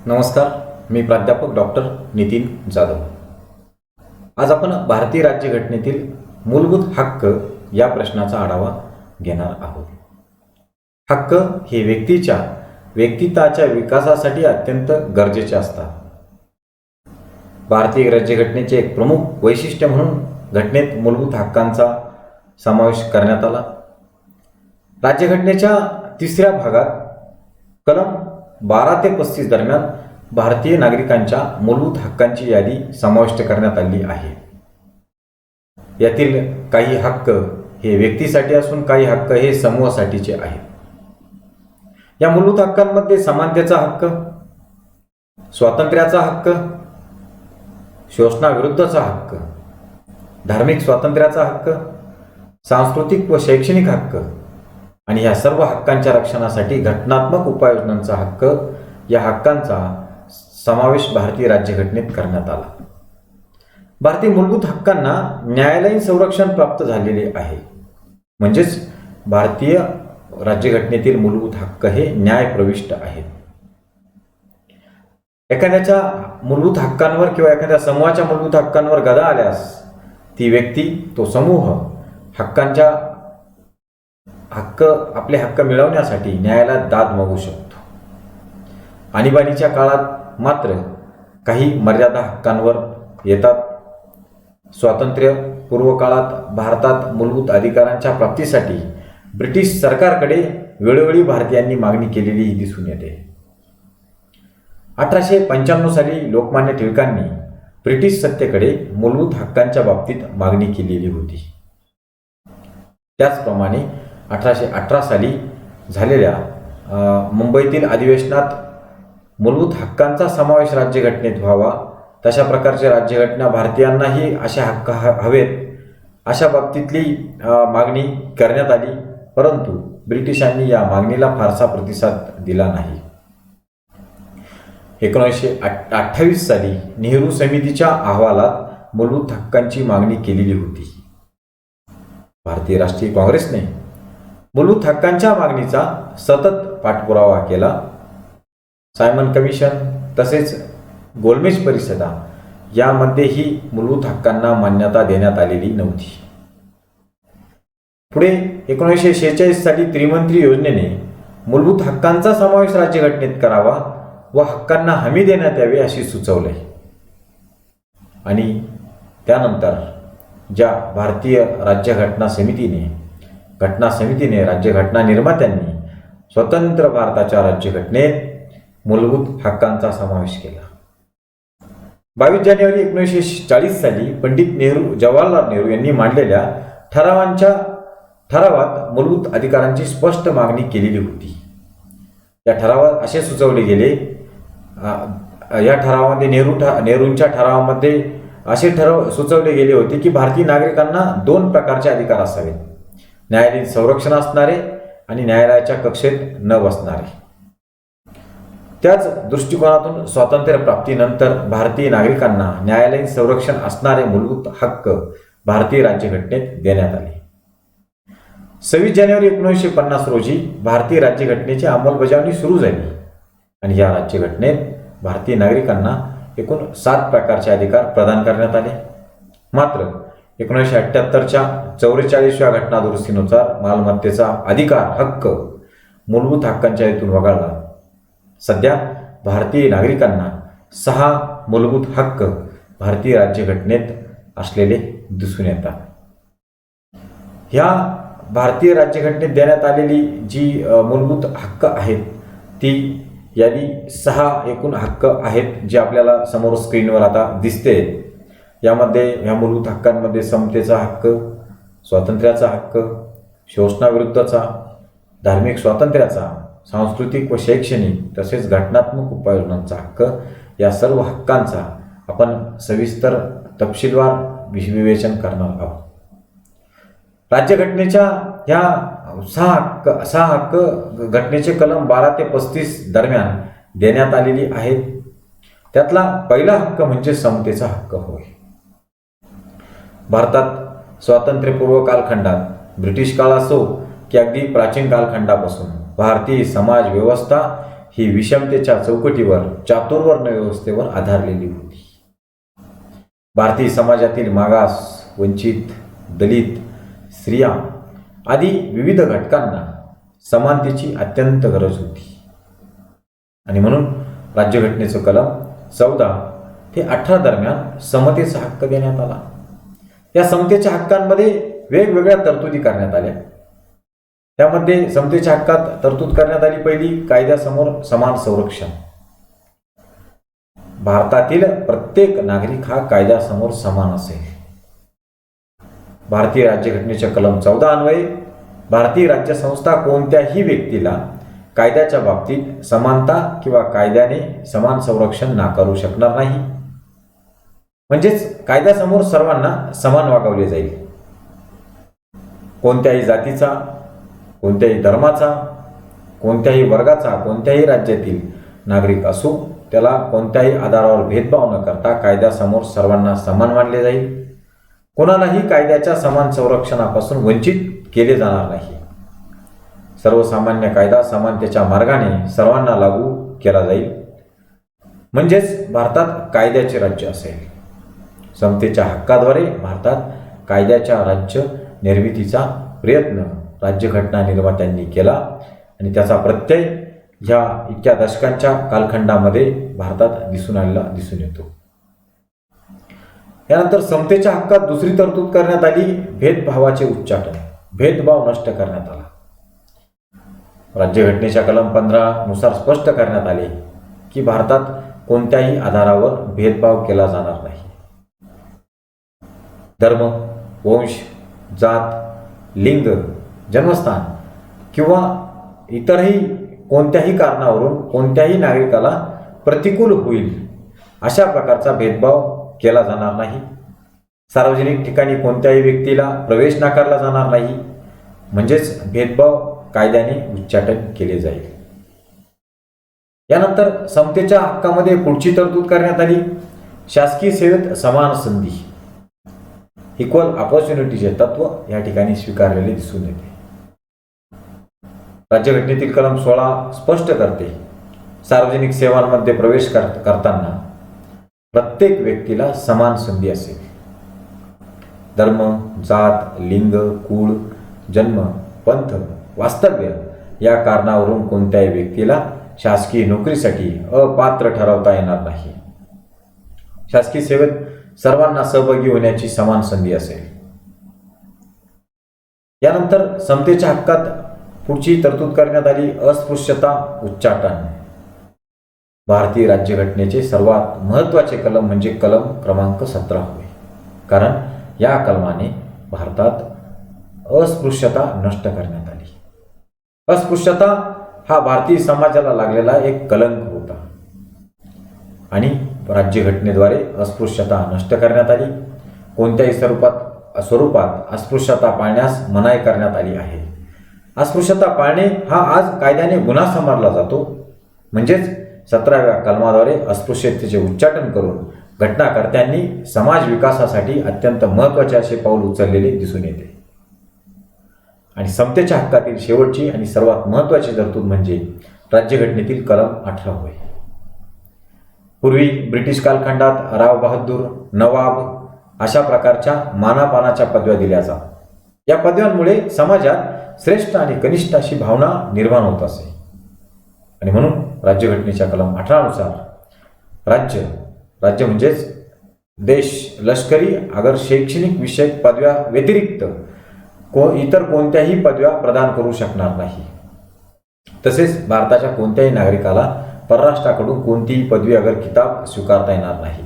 नमस्कार, मी प्राध्यापक डॉक्टर नितीन जाधव। आज आपण भारतीय राज्यघटनेतील मूलभूत हक्क या प्रश्नाचा आढावा घेणार आहोत। हक्क हे व्यक्तित्वाच्या विकासासाठी अत्यंत गरजेचे असतात। भारतीय राज्यघटनेचे एक प्रमुख वैशिष्ट्य म्हणून घटनेत मूलभूत हक्कांचा समावेश करण्यात आला। राज्यघटनेच्या 3ऱ्या भागात कलम 12 ते 35 दरम्यान भारतीय नागरिकांच्या मूलभूत हक्कांची यादी समाविष्ट करण्यात आली आहे। यातील काही हक्क हे व्यक्तीसाठी असून काही हक्क हे समूहासाठीचे आहेत। या मूलभूत हक्कांमध्ये समानतेचा हक्क, स्वातंत्र्याचा हक्क, शोषणाविरुद्धचा हक्क, धार्मिक स्वातंत्र्याचा हक्क, सांस्कृतिक व शैक्षणिक हक्क आणि या सर्व हक्कांच्या रक्षणासाठी घटनात्मक उपाययोजनांचा हक्क या हक्कांचा समावेश भारतीय राज्यघटनेत करण्यात आला। भारतीय मूलभूत हक्कांना न्यायालयीन संरक्षण प्राप्त झालेले आहे। म्हणजेच भारतीय राज्यघटनेतील मूलभूत हक्क हे न्यायप्रविष्ट आहेत। एखाद्याच्या मूलभूत हक्कांवर किंवा एखाद्या समूहाच्या मूलभूत हक्कांवर गदा आल्यास ती व्यक्ती, तो समूह आपले हक्क मिळवण्यासाठी न्यायालयात दाद मागू शकतो। आणीबाणीच्या काळात मात्र काही मर्यादा हक्कांवर येतात। स्वातंत्र्य पूर्व काळात भारतात मूलभूत अधिकारांच्या प्राप्तीसाठी ब्रिटिश सरकारकडे वेळोवेळी भारतीयांनी मागणी केलेली दिसून येते। 1895 साली लोकमान्य टिळकांनी ब्रिटिश सत्तेकडे मूलभूत हक्कांच्या बाबतीत मागणी केलेली होती। त्याचप्रमाणे 1818 साली झालेल्या मुंबईतील अधिवेशनात मूलभूत हक्कांचा समावेश राज्यघटनेत व्हावा, तशा प्रकारच्या राज्यघटना भारतीयांनाही अशा हक्क हवेत अशा बाबतीतली मागणी करण्यात आली, परंतु ब्रिटिशांनी या मागणीला फारसा प्रतिसाद दिला नाही। 1928 साली नेहरू समितीच्या अहवालात मूलभूत हक्कांची मागणी केलेली होती। भारतीय राष्ट्रीय काँग्रेसने मूलभूत हक्कांच्या मागणीचा सतत पाठपुरावा केला। सायमन कमिशन तसेच गोलमेज परिषदा यामध्येही मूलभूत हक्कांना मान्यता देण्यात आलेली नव्हती। पुढे 1946 साली त्रिमंत्री योजनेने मूलभूत हक्कांचा समावेश राज्यघटनेत करावा व हक्कांना हमी देण्यात यावी अशी सुचवले। आणि त्यानंतर ज्या भारतीय घटना समितीने राज्यघटना निर्मात्यांनी स्वतंत्र भारताच्या राज्यघटनेत मूलभूत हक्कांचा समावेश केला। 22 जानेवारी 1940 साली पंडित जवाहरलाल नेहरू यांनी मांडलेल्या ठरावात मूलभूत अधिकारांची स्पष्ट मागणी केलेली होती। या ठरावात असे सुचवले गेले, या ठरावामध्ये नेहरूंच्या ठरावामध्ये असे सुचवले गेले होते की भारतीय नागरिकांना 2 प्रकारचे अधिकार असावेत: न्यायालयीन संरक्षण असणारे आणि न्यायालयाच्या कक्षेत न बसणारे। त्याच दृष्टिकोनातून स्वातंत्र्य प्राप्तीनंतर भारतीय नागरिकांना न्यायालयीन संरक्षण असणारे मूलभूत हक्क भारतीय राज्यघटनेत देण्यात आले। 26 जानेवारी 1950 रोजी भारतीय राज्यघटनेची अंमलबजावणी सुरू झाली आणि या राज्यघटनेत भारतीय नागरिकांना एकूण 7 प्रकारचे अधिकार प्रदान करण्यात आले। मात्र 1978च्या 44व्या घटना दुरुस्तीनुसार मालमत्तेचा हक्क मूलभूत हक्कांच्या हेतून वगळला। सध्या भारतीय नागरिकांना 6 मूलभूत हक्क भारतीय राज्यघटनेत असलेले दिसून येतात। ह्या भारतीय राज्यघटनेत देण्यात आलेली जी मूलभूत हक्क आहेत ती यादी 6 एकूण हक्क आहेत, जे आपल्याला समोर स्क्रीनवर आता दिसते। यामध्ये ह्या मूलभूत हक्कांमध्ये समतेचा हक्क, स्वातंत्र्याचा हक्क, शोषणाविरुद्धचा, धार्मिक स्वातंत्र्याचा, सांस्कृतिक व शैक्षणिक तसेच घटनात्मक उपाययोजनांचा हक्क या सर्व हक्कांचा आपण सविस्तर तपशीलवार विवेचन करणार आहोत। राज्यघटनेच्या ह्या 6 हक्क घटनेचे कलम 12 ते 35 दरम्यान देण्यात आलेली आहेत। त्यातला पहिला हक्क म्हणजे समतेचा हक्क होय। भारतात स्वातंत्र्यपूर्व कालखंडात ब्रिटिश काळ असो की अगदी प्राचीन कालखंडापासून भारतीय समाज व्यवस्था ही विषमतेच्या चौकटीवर, चातुर्वर्ण व्यवस्थेवर आधारलेली होती. भारतीय समाजातील मागास, वंचित, दलित, स्त्रिया आदी विविध घटकांना समानतेची अत्यंत गरज होती. आणि म्हणून राज्यघटनेचं कलम 14 ते 18 दरम्यान समतेचा हक्क देण्यात आला. या समतेच्या हक्कांमध्ये वेगवेगळ्या तरतुदी करण्यात आल्या. त्यामध्ये समतेच्या हक्कात तरतूद करण्यात आली पहिली, कायद्यासमोर समान संरक्षण. भारतातील प्रत्येक नागरिक हा कायद्यासमोर समान असेल. भारतीय राज्यघटनेच्या कलम 14 अन्वये भारतीय राज्यसंस्था कोणत्याही व्यक्तीला कायद्याच्या बाबतीत समानता किंवा कायद्याने समान संरक्षण नाकारू शकणार नाही. म्हणजेच कायद्यासमोर सर्वांना समान वागवले जाईल. कोणत्याही जातीचा, कोणत्याही धर्माचा, कोणत्याही वर्गाचा, कोणत्याही राज्यातील नागरिक असो, त्याला कोणत्याही आधारावर भेदभाव न करता कायद्यासमोर सर्वांना समान मानले जाईल. कोणालाही कायद्याच्या समान संरक्षणापासून वंचित केले जाणार नाही. सर्वसामान्य कायदा समानतेच्या मार्गाने सर्वांना लागू केला जाईल. म्हणजेच भारतात कायद्याचे राज्य असेल. समतेच्या हक्काद्वारे भारतात कायद्याच्या राज्य निर्मितीचा प्रयत्न राज्यघटना निर्मात्यांनी केला आणि त्याचा प्रत्यय ह्या इतक्या दशकांच्या कालखंडामध्ये भारतात दिसून येतो. यानंतर समतेच्या हक्कात दुसरी तरतूद करण्यात आली, भेदभावाचे उच्चाटन. भेदभाव नष्ट करण्यात आला. राज्यघटनेच्या कलम 15 नुसार स्पष्ट करण्यात आले की भारतात कोणत्याही आधारावर भेदभाव केला जाणार नाही. धर्म, वंश, जात, लिंग, जन्मस्थान किंवा इतरही कोणत्याही कारणावरून कोणत्याही नागरिकाला प्रतिकूल होईल अशा प्रकारचा भेदभाव केला जाणार नाही. सार्वजनिक ठिकाणी कोणत्याही व्यक्तीला प्रवेश नाकारला जाणार नाही. म्हणजेच भेदभाव कायद्याने उच्चाटन केले जाईल. यानंतर समतेच्या हक्कामध्ये पुढची तरतूद करण्यात आली, शासकीय सेवेत समान संधी. इक्वल ऑपॉर्च्युनिटीचे तत्व या ठिकाणी स्वीकारलेले दिसून येते. राज्यघटनेतील कलम 16 स्पष्ट करते, सार्वजनिक सेवांमध्ये प्रवेश करताना प्रत्येक व्यक्तीला समान संधी असेल. धर्म, जात, लिंग, कुळ, जन्म, पंथ, वास्तव्य या कारणावरून कोणत्याही व्यक्तीला शासकीय नोकरीसाठी अपात्र ठरवता येणार नाही. शासकीय सेवेत सर्वांना सहभागी होण्याची समान संधी असेल. यानंतर समतेच्या हक्कात पुढची तरतूद करण्यात आली, अस्पृश्यता उच्चाटन. भारतीय राज्यघटनेचे सर्वात महत्त्वाचे कलम म्हणजे कलम क्रमांक 17 होय. कारण या कलमाने भारतात अस्पृश्यता नष्ट करण्यात आली. अस्पृश्यता हा भारतीय समाजाला लागलेला एक कलंक होता आणि राज्यघटनेद्वारे अस्पृश्यता नष्ट करण्यात आली. कोणत्याही स्वरूपात अस्पृश्यता पाळण्यास मनाई करण्यात आली आहे. अस्पृश्यता पाळणे हा आज कायद्याने गुन्हा समजला जातो. म्हणजेच 17व्या कलमाद्वारे अस्पृश्यतेचे उच्चाटन करून घटनाकर्त्यांनी समाज विकासासाठी अत्यंत महत्त्वाचे असे पाऊल उचललेले दिसून येते. आणि समतेच्या हक्कातील शेवटची आणि सर्वात महत्त्वाची तरतूद म्हणजे राज्यघटनेतील कलम 18 होय. पूर्वी ब्रिटिश कालखंडात राव बहादूर, नवाब अशा प्रकारच्या मानापानाच्या पदव्या दिल्या जात. या पदव्यांमुळे समाजात श्रेष्ठ आणि कनिष्ठ अशी भावना निर्माण होत असे. आणि म्हणून राज्यघटनेच्या कलम 18 नुसार राज्य म्हणजेच देश लष्करी अगर शैक्षणिक विषयक पदव्या व्यतिरिक्त इतर कोणत्याही पदव्या प्रदान करू शकणार नाही. तसेच भारताच्या कोणत्याही नागरिकाला परराष्ट्राकडून कोणतीही पदवी अगर किताब स्वीकारता येणार नाही.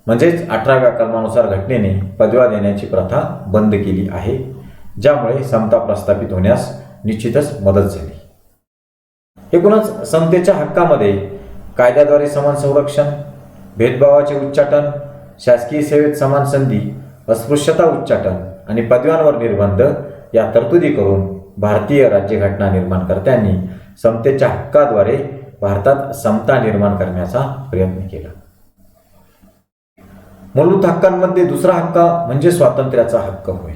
म्हणजेच 18व्या कलमानुसार घटनेने पदव्या देण्याची प्रथा बंद केली आहे, ज्यामुळे समता प्रस्थापित होण्यास निश्चितच मदत झाली. एकूणच समतेच्या हक्कामध्ये कायद्याद्वारे समान संरक्षण, भेदभावाचे उच्चाटन, शासकीय सेवेत समान संधी, अस्पृश्यता उच्चाटन आणि पदव्यांवर निर्बंध या तरतुदी करून भारतीय राज्यघटना निर्माणकर्त्यांनी समतेच्या हक्काद्वारे भारतात समता निर्माण करण्याचा प्रयत्न केला. मूलभूत हक्कांमध्ये दुसरा हक्क म्हणजे स्वातंत्र्याचा हक्क होय.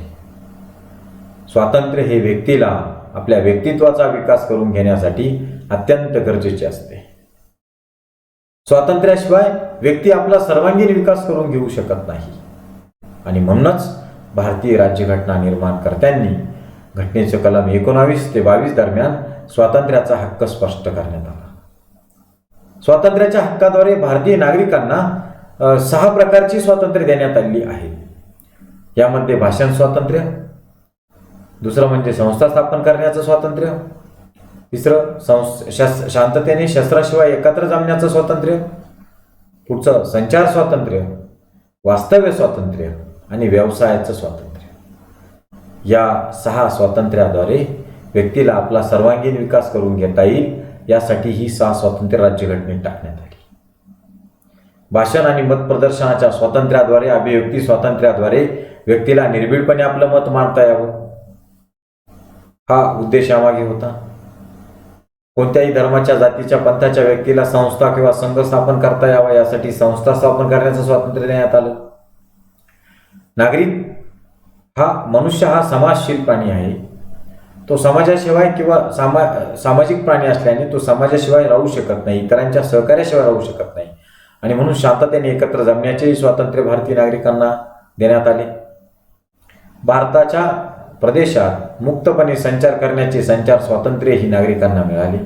स्वातंत्र्य हे व्यक्तीला आपल्या व्यक्तित्वाचा विकास करून घेण्यासाठी अत्यंत गरजेची असते. स्वातंत्र्याशिवाय व्यक्ती आपला सर्वांगीण विकास करून घेऊ शकत नाही आणि म्हणूनच भारतीय राज्यघटना निर्माणकर्त्यांनी घटनेचे कलम 19 ते 22 दरम्यान स्वातंत्र्याचा हक्क स्पष्ट करण्यात आला. स्वातंत्र्याच्या हक्काद्वारे भारतीय नागरिकांना 6 प्रकारची स्वातंत्र्य देण्यात आली आहेत. यामध्ये भाषण स्वातंत्र्य, दुसरं म्हणजे संस्था स्थापन करण्याचं स्वातंत्र्य, तिसरं शांततेने शस्त्राशिवाय एकत्र जमण्याचं स्वातंत्र्य, पुढचं संचार स्वातंत्र्य, वास्तव्य स्वातंत्र्य आणि व्यवसायाचं स्वातंत्र्य. या 6 स्वातंत्र्याद्वारे व्यक्तीला आपला सर्वांगीण विकास करून घेता येईल यासाठी ही 6 स्वातंत्र्य राज्यघटनेत टाकण्यात आली. भाषण आणि मत प्रदर्शनाच्या स्वातंत्र्याद्वारे, अभिव्यक्ती स्वातंत्र्याद्वारे व्यक्तीला निर्भीडपणे आपलं मत मांडता यावं, हा उद्देश यामागे होता. कोणत्याही धर्माच्या, जातीच्या, पंथाच्या व्यक्तीला संस्था किंवा संघ स्थापन करता यावा यासाठी संस्था स्थापन करण्याचं स्वातंत्र्य देण्यात आलं. मनुष्य हा समाजशील प्राणी आहे. तो समाजाशिवाय किंवा सामाजिक प्राणी असल्याने तो समाजाशिवाय राहू शकत नाही, इतरांच्या सहकार्याशिवाय राहू शकत नाही आणि म्हणून शांततेने एकत्र जमण्याचेही स्वातंत्र्य भारतीय नागरिकांना देण्यात आले. भारताच्या प्रदेशात मुक्तपणे संचार करण्याचे संचार स्वातंत्र्य ही नागरिकांना मिळाले.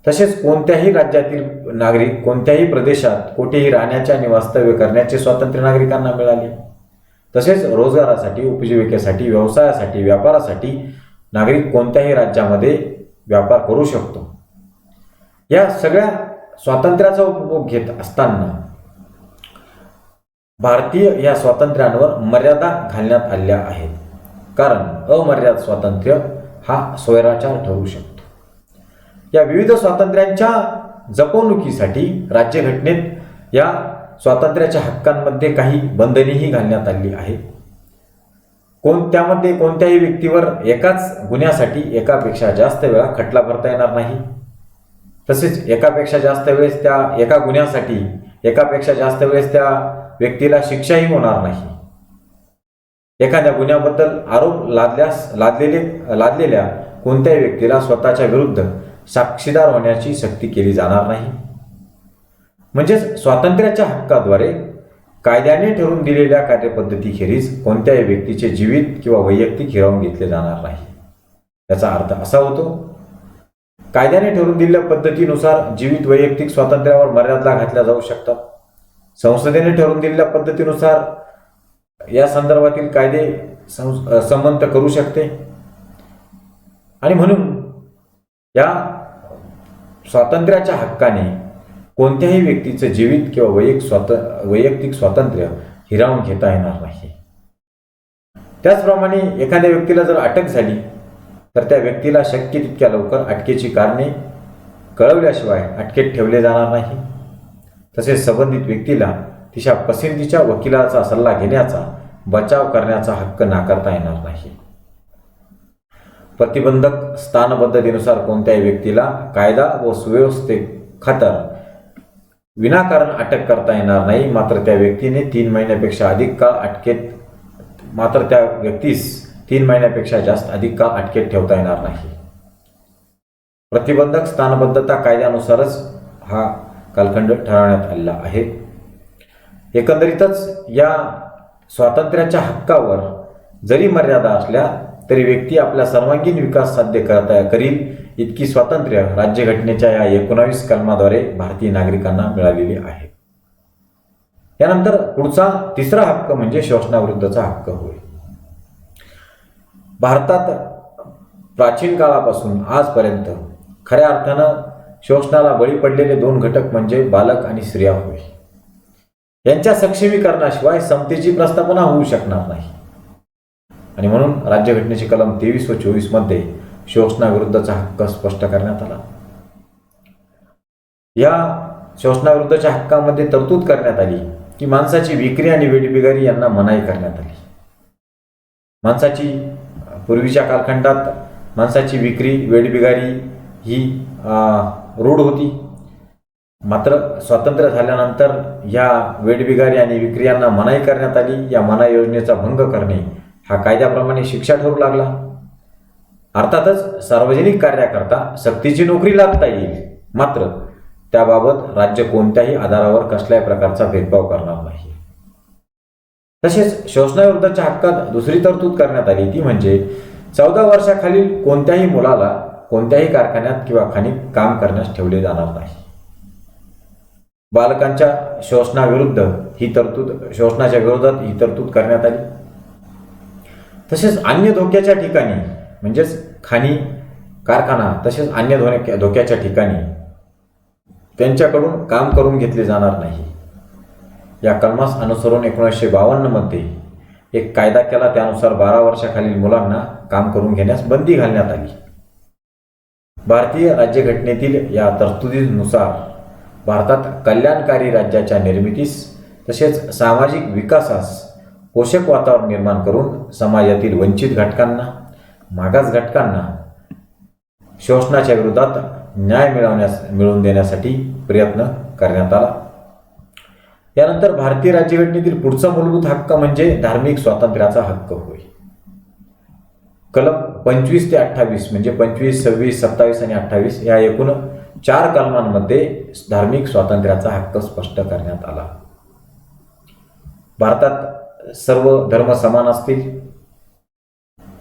तसेच कोणत्याही राज्यातील नागरिक कोणत्याही प्रदेशात कोठेही राहण्याचे आणि वास्तव्य करण्याचे स्वातंत्र्य नागरिकांना मिळाले. तसेच रोजगारासाठी, उपजीविकेसाठी, व्यवसायासाठी, व्यापारासाठी नागरिक कोणत्याही राज्यामध्ये व्यापार करू शकतो. या सगळ्या स्वातंत्र्याचा उपभोग घेत असताना भारतीय या स्वातंत्र्यांवर मर्यादा घालण्यात आल्या आहेत, कारण अमर्याद स्वातंत्र्य हा स्वैराचार ठरू शकतो. या विविध स्वातंत्र्यांच्या जपवणुकीसाठी राज्यघटनेत या स्वातंत्र्याच्या हक्कांमध्ये काही बंधनेही घालण्यात आली आहेत. त्यामध्ये कोणत्याही व्यक्तीवर एकाच गुन्ह्यासाठी एकापेक्षा जास्त वेळा खटला भरता येणार नाही. तसेच एकापेक्षा जास्त वेळेस त्या एका गुन्ह्यासाठी एकापेक्षा जास्त वेळेस त्या व्यक्तीला शिक्षाही होणार नाही. एखाद्या गुन्ह्याबद्दल आरोप लादलेल्या कोणत्याही व्यक्तीला स्वतःच्या विरुद्ध साक्षीदार होण्याची सक्ती केली जाणार नाही. म्हणजेच स्वातंत्र्याच्या हक्काद्वारे कायद्याने ठरवून दिलेल्या कार्यपद्धतीखेरीज कोणत्याही व्यक्तीचे जीवित किंवा वैयक्तिक हिरावून घेतले जाणार नाही. याचा अर्थ असा होतो, कायद्याने ठरवून दिलेल्या पद्धतीनुसार जीवित वैयक्तिक स्वातंत्र्यावर मर्यादा घातल्या जाऊ शकतात. संसदेने ठरवून दिलेल्या पद्धतीनुसार या संदर्भातील कायदे संमत करू शकते आणि म्हणून या स्वातंत्र्याच्या हक्काने कोणत्याही व्यक्तीचं जीवित किंवा वैयक्तिक स्वातंत्र्य हिरावून घेता येणार नाही. त्याचप्रमाणे एखाद्या व्यक्तीला जर अटक झाली तर त्या व्यक्तीला शक्य तितक्या लवकर अटकेची कारणे कळवल्याशिवाय अटकेत ठेवले जाणार नाही. तसेच संबंधित व्यक्तीला तिच्या पसंतीच्या वकिलाचा सल्ला घेण्याचा, बचाव करण्याचा हक्क नाकारता येणार नाही. प्रतिबंधक स्थानबद्धतेनुसार कोणत्याही व्यक्तीला कायदा व सुव्यवस्थे खातर विनाकारण अटक करता येणार नाही. मात्र त्या व्यक्तीस 3 महिन्यापेक्षा जास्त अधिक काळ अटकेत ठेवता येणार नाही. प्रतिबंधक स्थानबद्धता कायद्यानुसारच हा कालखंड ठरवण्यात आलेला आहे. एकंदरीतच या स्वातंत्र्याच्या हक्कावर जरी मर्यादा असल्या तरी व्यक्ती आपला सर्वांगीण विकास साध्य करील इतकी स्वातंत्र्य राज्यघटनेच्या या 19 कलमाद्वारे भारतीय नागरिकांना मिळालेली आहे. यानंतर पुढचा तिसरा हक्क म्हणजे शोषणाविरुद्धचा हक्क होय. भारतात प्राचीन काळापासून आजपर्यंत खऱ्या अर्थानं शोषणाला बळी पडलेले 2 घटक म्हणजे बालक आणि स्त्रिया होय. यांच्या सक्षमीकरणाशिवाय समतेची प्रस्थापना होऊ शकणार नाही आणि म्हणून राज्यघटनेचे कलम 23 व 24 मध्ये शोषणाविरुद्धचा हक्क स्पष्ट करण्यात आला. या शोषणाविरुद्धच्या हक्कामध्ये तरतूद करण्यात आली की माणसाची विक्री आणि वेठबिगारी यांना मनाई करण्यात आली. पूर्वीच्या कालखंडात माणसाची विक्री, वेठबिगारी ही रूढ होती. मात्र स्वातंत्र्य झाल्यानंतर या वेठबिगारी आणि विक्री यांना मनाई करण्यात आली. या मनाई योजनेचा भंग करणे हा कायद्याप्रमाणे शिक्षा ठरू लागला. अर्थातच सार्वजनिक कार्याकरता सक्तीची नोकरी लागता येईल, मात्र त्याबाबत राज्य कोणत्याही आधारावर कसल्याही प्रकारचा भेदभाव करणार नाही. तसेच शोषणाविरुद्धच्या हक्कात दुसरी तरतूद करण्यात आली ती म्हणजे 14 वर्षाखालील कोणत्याही मुलाला कोणत्याही कारखान्यात किंवा खाणीत काम करण्यास ठेवले जाणार नाही. बालकांच्या शोषणाच्या विरोधात ही तरतूद करण्यात आली. तसेच अन्य धोक्याच्या ठिकाणी म्हणजेच खाणी, कारखाना तसेच अन्य धोक्याच्या ठिकाणी त्यांच्याकडून काम करून घेतले जाणार नाही. या कलमास अनुसरून 1952 मध्ये एक कायदा केला. त्यानुसार 12 वर्षाखालील मुलांना काम करून घेण्यास बंदी घालण्यात आली. भारतीय राज्यघटनेतील या तरतुदीनुसार भारतात कल्याणकारी राज्याच्या निर्मितीस तसेच सामाजिक विकासास पोषक वातावरण निर्माण करून समाजातील वंचित घटकांना, मागास घटकांना शोषणाच्या विरोधात न्याय मिळवून देण्यासाठी प्रयत्न करण्यात आला. यानंतर भारतीय राज्यघटनेतील पुढचा मूलभूत हक्क म्हणजे धार्मिक स्वातंत्र्याचा हक्क होय. कलम 25 ते 28 म्हणजे 25, 26, 27 आणि 28 या एकूण 4 कलमांमध्ये धार्मिक स्वातंत्र्याचा हक्क स्पष्ट करण्यात आला. भारतात सर्व धर्म समान असतील.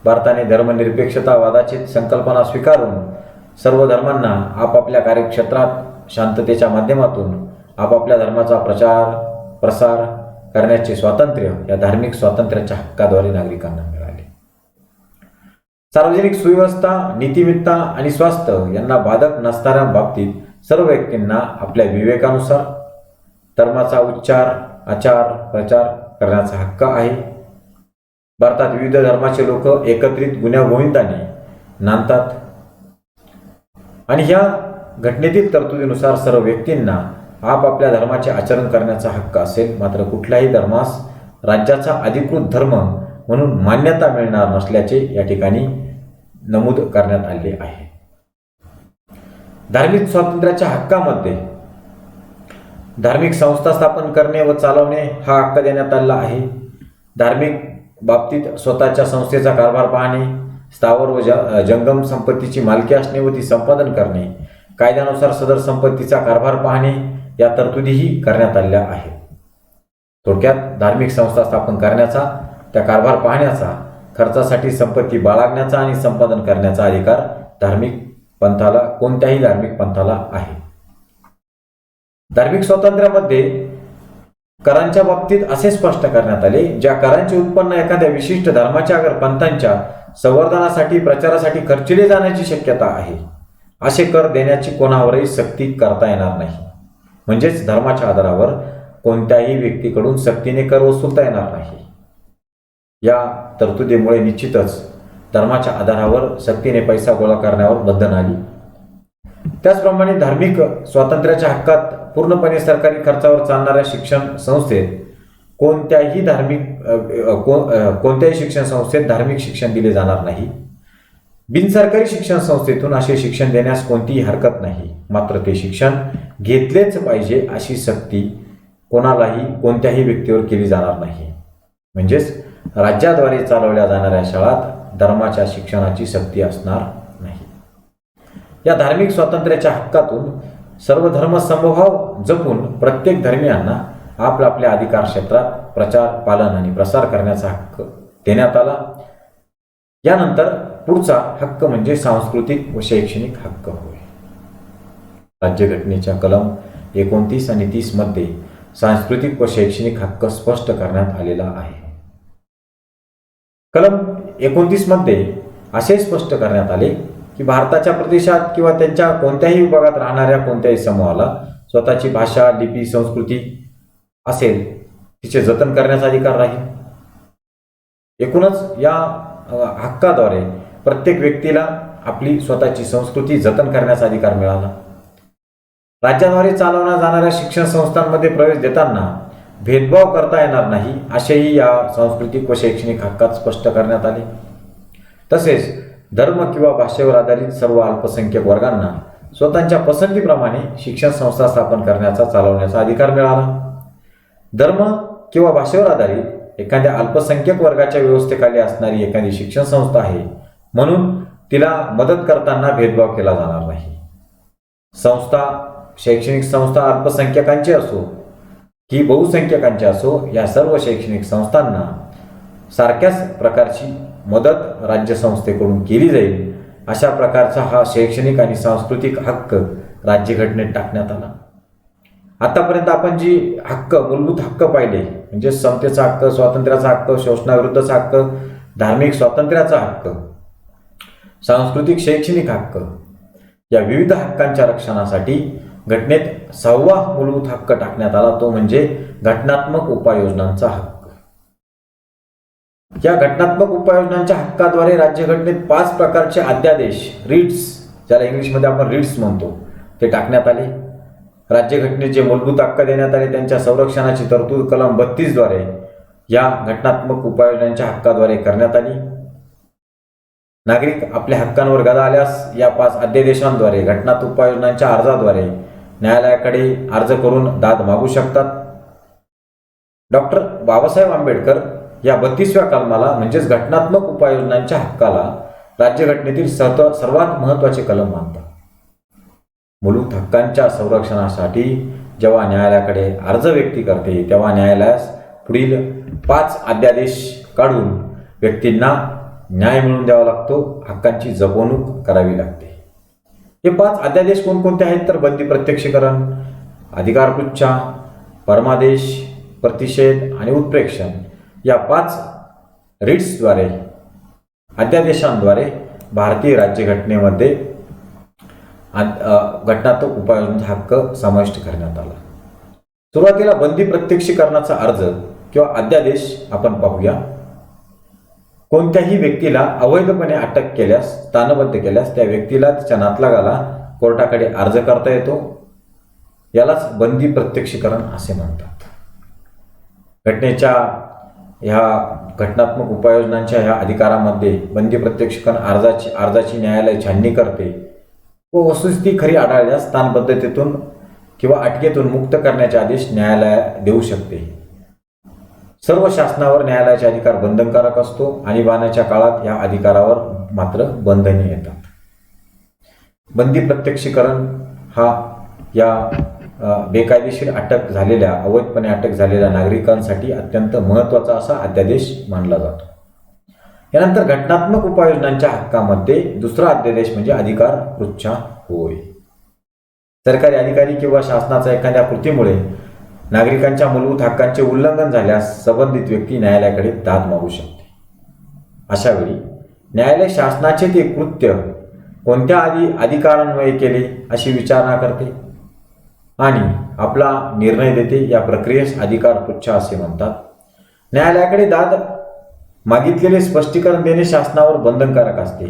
भारताने धर्मनिरपेक्षतावादाची संकल्पना स्वीकारून सर्व धर्मांना आपापल्या कार्यक्षेत्रात शांततेच्या माध्यमातून आपापल्या धर्माचा प्रसार करण्याचे स्वातंत्र्य या धार्मिक स्वातंत्र्याच्या हक्काद्वारे नागरिकांना मिळाले. सार्वजनिक सुव्यवस्था, नीतिमत्ता आणि स्वास्थ्य यांना बाधक नसणाऱ्या बाबतीत सर्व व्यक्तींना आपल्या विवेकानुसार धर्माचा उच्चार, आचार, प्रचार करण्याचा हक्क आहे. भारतात विविध धर्माचे लोक एकत्रित गुण्यागोविंदाने नांदतात आणि ह्या घटनेतील तरतुदीनुसार सर्व व्यक्तींना आपापल्या धर्माचे आचरण करण्याचा हक्क असेल. मात्र कुठल्याही धर्मास राज्याचा अधिकृत धर्म म्हणून मान्यता मिळणार नसल्याचे या ठिकाणी नमूद करण्यात आले आहे. धार्मिक स्वातंत्र्याच्या हक्कामध्ये धार्मिक संस्था स्थापन करणे व चालवणे हा हक्क देण्यात आला आहे. धार्मिक बाबतीत स्वतःच्या संस्थेचा कारभार पाहणे, स्थावर व जंगम संपत्तीची मालकी असणे व ती संपादन करणे, कायद्यानुसार सदर संपत्तीचा कारभार पाहणे या तरतुदीही करण्यात आल्या आहेत. थोडक्यात धार्मिक संस्था स्थापन करण्याचा, त्या कारभार पाहण्याचा, खर्चासाठी संपत्ती बाळगण्याचा आणि संपादन करण्याचा अधिकार कोणत्याही धार्मिक पंथाला आहे. धार्मिक स्वातंत्र्यामध्ये करांच्या बाबतीत असे स्पष्ट करण्यात आले, ज्या करांचे उत्पन्न एखाद्या विशिष्ट धर्माच्या पंथांच्या संवर्धनासाठी, प्रचारासाठी खर्चिले जाण्याची शक्यता आहे, असे कर देण्याची कोणावरही सक्ती करता येणार नाही. म्हणजेच धर्माच्या आधारावर कोणत्याही व्यक्तीकडून सक्तीने कर वसूलता येणार नाही. या तरतुदीमुळे निश्चितच धर्माच्या आधारावर सक्तीने पैसा गोळा करण्यावर बंधन आली. त्याचप्रमाणे धार्मिक स्वातंत्र्याच्या हक्कात पूर्णपणे सरकारी खर्चावर चालणाऱ्या शिक्षण संस्थेत कोणत्याही शिक्षण संस्थेत धार्मिक शिक्षण दिले जाणार नाही. बिनसरकारी शिक्षण संस्थेतून असे शिक्षण देण्यास कोणतीही हरकत नाही. मात्र ते शिक्षण घेतलेच पाहिजे अशी सक्ती कोणालाही कोणत्याही व्यक्तीवर केली जाणार नाही. म्हणजेच राज्याद्वारे चालवल्या जाणाऱ्या शाळात धर्माच्या शिक्षणाची सक्ती असणार नाही. या धार्मिक स्वातंत्र्याच्या हक्कातून सर्व धर्म समभाव जपून प्रत्येक धर्मियांना आपल्या अधिकार क्षेत्रात प्रचार, पालन आणि प्रसार करण्याचा हक्क देण्यात आला. यानंतर पुढचा हक्क म्हणजे सांस्कृतिक व शैक्षणिक हक्क होय. राज्यघटनेच्या कलम 29 आणि 30 मध्ये सांस्कृतिक व शैक्षणिक हक्क स्पष्ट करण्यात आलेला आहे. कलम 29 मध्ये असे स्पष्ट करण्यात आले की भारताच्या प्रदेशात किंवा त्यांच्या कोणत्याही विभागात राहणाऱ्या कोणत्याही समूहाला स्वतःची भाषा, लिपी, संस्कृती असेल तिचे जतन करण्याचा अधिकार राहील. एकूणच या हक्काद्वारे प्रत्येक व्यक्तीला आपली स्वतःची संस्कृती जतन करण्याचा अधिकार मिळाला. राज्याद्वारे चालवल्या जाणाऱ्या शिक्षण संस्थांमध्ये प्रवेश देताना भेदभाव करता येणार नाही असेही या सांस्कृतिक व शैक्षणिक हक्कात स्पष्ट करण्यात आले. तसेच धर्म किंवा भाषेवर आधारित सर्व अल्पसंख्याक वर्गांना स्वतःच्या पसंतीप्रमाणे शिक्षण संस्था स्थापन करण्याचा, चालवण्याचा अधिकार मिळाला. धर्म किंवा भाषेवर आधारित एखाद्या अल्पसंख्याक वर्गाच्या व्यवस्थेखाली असणारी एखादी शिक्षण संस्था आहे म्हणून तिला मदत करताना भेदभाव केला जाणार नाही. संस्था, शैक्षणिक संस्था अल्पसंख्याकांची असो की बहुसंख्याकांची असो, या सर्व शैक्षणिक संस्थांना सारख्याच प्रकारची मदत राज्यसंस्थेकडून केली जाईल. अशा प्रकारचा हा शैक्षणिक आणि सांस्कृतिक हक्क राज्यघटनेत टाकण्यात आला. आतापर्यंत आपण जी हक्क, मूलभूत हक्क पाहिले, म्हणजे समतेचा हक्क, स्वातंत्र्याचा हक्क, शोषणाविरुद्धचा हक्क, धार्मिक स्वातंत्र्याचा हक्क, सांस्कृतिक शैक्षणिक हक्क, या विविध हक्कांच्या रक्षणासाठी घटनेत 6वा मूलभूत हक्क टाकण्यात आला, तो म्हणजे घटनात्मक उपाययोजनांचा हक्क. या घटनात्मक उपाययोजनांच्या हक्काद्वारे राज्यघटनेत 5 प्रकारचे अध्यादेश, रिट्स, ज्याला इंग्लिशमध्ये आपण रिट्स म्हणतो, ते टाकण्यात आले. राज्यघटनेत जे मूलभूत हक्क देण्यात आले त्यांच्या संरक्षणाची तरतूद कलम 32 द्वारे या घटनात्मक उपाययोजनांच्या हक्काद्वारे करण्यात आली. नागरिक आपल्या हक्कांवर गदा आल्यास या 5 अध्यादेशांद्वारे घटनात्मक उपाययोजनांच्या अर्जाद्वारे न्यायालयाकडे अर्ज करून दाद मागू शकतात. डॉक्टर बाबासाहेब आंबेडकर या 32व्या कलमाला म्हणजेच घटनात्मक उपाययोजनांच्या हक्काला राज्यघटनेतील सर्वात महत्त्वाचे कलम मानतात. मूलभूत हक्कांच्या संरक्षणासाठी जेव्हा न्यायालयाकडे अर्ज व्यक्ती करते तेव्हा न्यायालयास पुढील 5 अध्यादेश काढून व्यक्तींना न्याय मिळवून द्यावा लागतो, हक्कांची जपवणूक करावी लागते. हे 5 अध्यादेश कोणकोणते आहेत तर बंदी प्रत्यक्षीकरण, अधिकारपृच्छा, परमादेश, प्रतिषेध आणि उत्प्रेक्षण, या 5 रिट्सद्वारे, अध्यादेशांद्वारे भारतीय राज्यघटनेमध्ये घटनात्मक उपाययोजनांचा हक्क समाविष्ट करण्यात आला. सुरुवातीला बंदी प्रत्यक्षीकरणाचा अर्ज किंवा अध्यादेश आपण पाहूया. कोणत्याही व्यक्तीला अवैधपणे अटक केल्यास, स्थानबद्ध केल्यास त्या व्यक्तीला तिच्या नातलगाला कोर्टाकडे अर्ज करता येतो. यालाच बंदी प्रत्यक्षीकरण असे म्हणतात. घटनेच्या ह्या घटनात्मक उपाययोजनांच्या ह्या अधिकारामध्ये बंदी प्रत्यक्षीकरण अर्जाची न्यायालय छाननी करते व वस्तुस्थिती खरी आढळल्यास स्थानबद्धतेतून किंवा अटकेतून मुक्त करण्याचे आदेश न्यायालय देऊ शकते. सर्व शासनावर न्यायालयाचे अधिकार बंधनकारक असतो. आणीबाणीच्या काळात या अधिकारावर मात्र बंधने येतात. बंदी प्रत्यक्षीकरण हा या बेकायदेशीर अटक झालेल्या, अवैधपणे अटक झालेल्या नागरिकांसाठी अत्यंत महत्त्वाचा असा अध्यादेश मानला जातो. यानंतर घटनात्मक उपाययोजनांच्या हक्कामध्ये दुसरा अध्यादेश म्हणजे अधिकार पृच्छा होय. सरकारी अधिकारी किंवा शासनाच्या एखाद्या कृतीमुळे नागरिकांच्या मूलभूत हक्कांचे उल्लंघन झाल्यास संबंधित व्यक्ती न्यायालयाकडे दाद मागू शकते. अशा वेळी न्यायालय शासनाचे ते कृत्य कोणत्या अधिकारान्वये केले अशी विचारणा करते आणि आपला निर्णय देते. या प्रक्रियेस अधिकार पृच्छा असे म्हणतात. न्यायालयाकडे दाद मागितलेले स्पष्टीकरण देणे शासनावर बंधनकारक असते.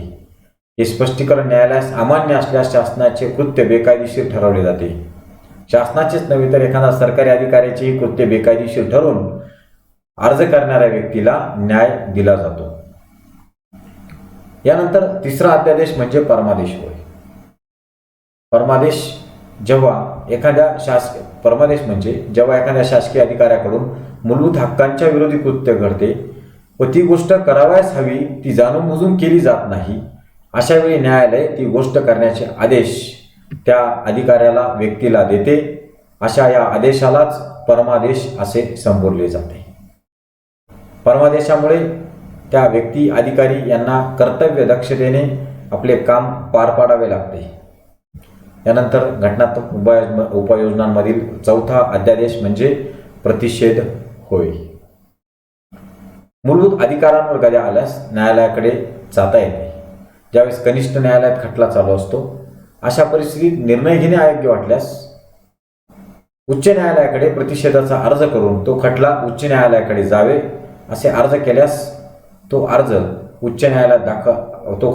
हे स्पष्टीकरण न्यायालयास अमान्य असल्यास शासनाचे कृत्य बेकायदेशीर ठरवले जाते. शासनाचेच नव्हे तर एखादा सरकारी अधिकाऱ्याचेही कृत्य बेकायदेशीर ठरवून अर्ज करणाऱ्या व्यक्तीला न्याय दिला जातो. यानंतर तिसरा अध्यादेश म्हणजे परमादेश होय. परमादेश म्हणजे जेव्हा एखाद्या शासकीय अधिकाऱ्याकडून मूलभूत हक्कांच्या विरोधी कृत्य घडते व ती गोष्ट करावयास हवी ती जाणून बुजून केली जात नाही, अशा वेळी न्यायालय ती गोष्ट करण्याचे आदेश त्या अधिकाऱ्याला, व्यक्तीला देते. अशा या आदेशालाच परमादेश असे संबोधले जाते. परमादेशामुळे त्या व्यक्ती, अधिकारी यांना कर्तव्य दक्षतेने आपले काम पार पाडावे लागते. यानंतर घटनात्मक उपाययोजनांमधील चौथा अध्यादेश म्हणजे प्रतिषेध होय. मूलभूत अधिकारांवर गदा आल्यास न्यायालयाकडे जाता येते. ज्यावेळेस कनिष्ठ न्यायालयात खटला चालू असतो अशा परिस्थितीत निर्णय घेणे अयोग्य वाटल्यास उच्च न्यायालयाकडे प्रतिषेधाचा अर्ज करून तो खटला उच्च न्यायालयाकडे जावे असे अर्ज केल्यास तो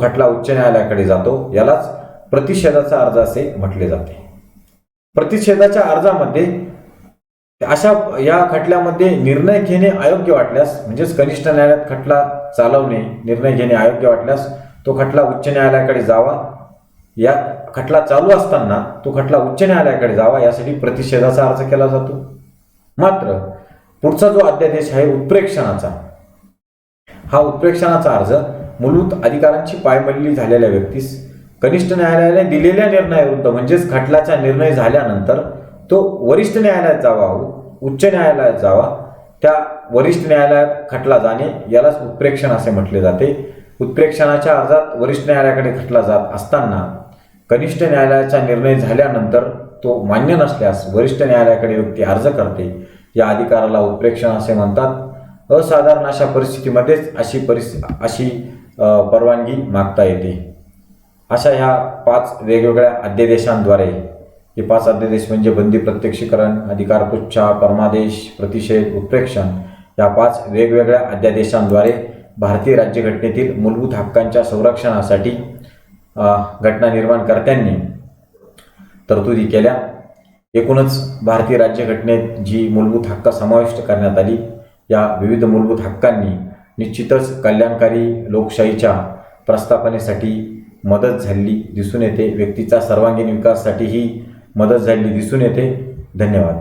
खटला उच्च न्यायालयाकडे जातो. यालाच प्रतिषेधाचा अर्ज असे म्हटले जाते. प्रतिषेधाच्या अर्जामध्ये या खटल्यामध्ये निर्णय घेणे अयोग्य वाटल्यास, म्हणजेच कनिष्ठ न्यायालयात खटला चालवणे, निर्णय घेणे अयोग्य वाटल्यास तो खटला उच्च न्यायालयाकडे जावा. या खटला चालू असताना तो खटला उच्च न्यायालयाकडे जावा यासाठी प्रतिषेधाचा अर्ज केला जातो. मात्र पुढचा जो अध्यादेश आहे उत्प्रेक्षणाचा, हा उत्प्रेक्षणाचा अर्ज मूलभूत अधिकारांची पायमल्ली झालेल्या व्यक्तीस कनिष्ठ न्यायालयाने दिलेल्या निर्णयाविरुद्ध म्हणजेच खटल्याचा निर्णय झाल्यानंतर तो वरिष्ठ न्यायालयात जावा, उच्च न्यायालयात जावा, त्या वरिष्ठ न्यायालयात खटला जाणे यालाच उत्प्रेक्षण असे म्हटले जाते. उत्प्रेक्षणाच्या अर्जात वरिष्ठ न्यायालयाकडे खटला जात असताना कनिष्ठ न्यायालयाचा निर्णय झाल्यानंतर तो मान्य नसल्यास वरिष्ठ न्यायालयाकडे व्यक्ती अर्ज करते. या अधिकाराला उत्प्रेक्षण असे म्हणतात. असाधारण अशा परिस्थितीमध्येच अशी परवानगी मागता येते. अशा ह्या 5 वेगवेगळ्या अध्यादेशांद्वारे, हे 5 अध्यादेश म्हणजे बंदी, प्रत्यक्षीकरण, अधिकार पुच्छा, परमादेश, प्रतिषेध, उत्प्रेक्षण, या 5 वेगवेगळ्या अध्यादेशांद्वारे भारतीय राज्यघटनेतील मूलभूत हक्कांच्या संरक्षणासाठी घटना निर्माणकर्त्यांनी तरतुदी केल्या. एकूणच भारतीय राज्यघटनेत जी मूलभूत हक्क समाविष्ट करण्यात आली, या विविध मूलभूत हक्कांनी निश्चितच कल्याणकारी लोकशाहीच्या प्रस्थापनेसाठी मदत झालेली दिसून येते. व्यक्तीचा सर्वांगीण विकासासाठीही मदत झालेली दिसून येते. धन्यवाद.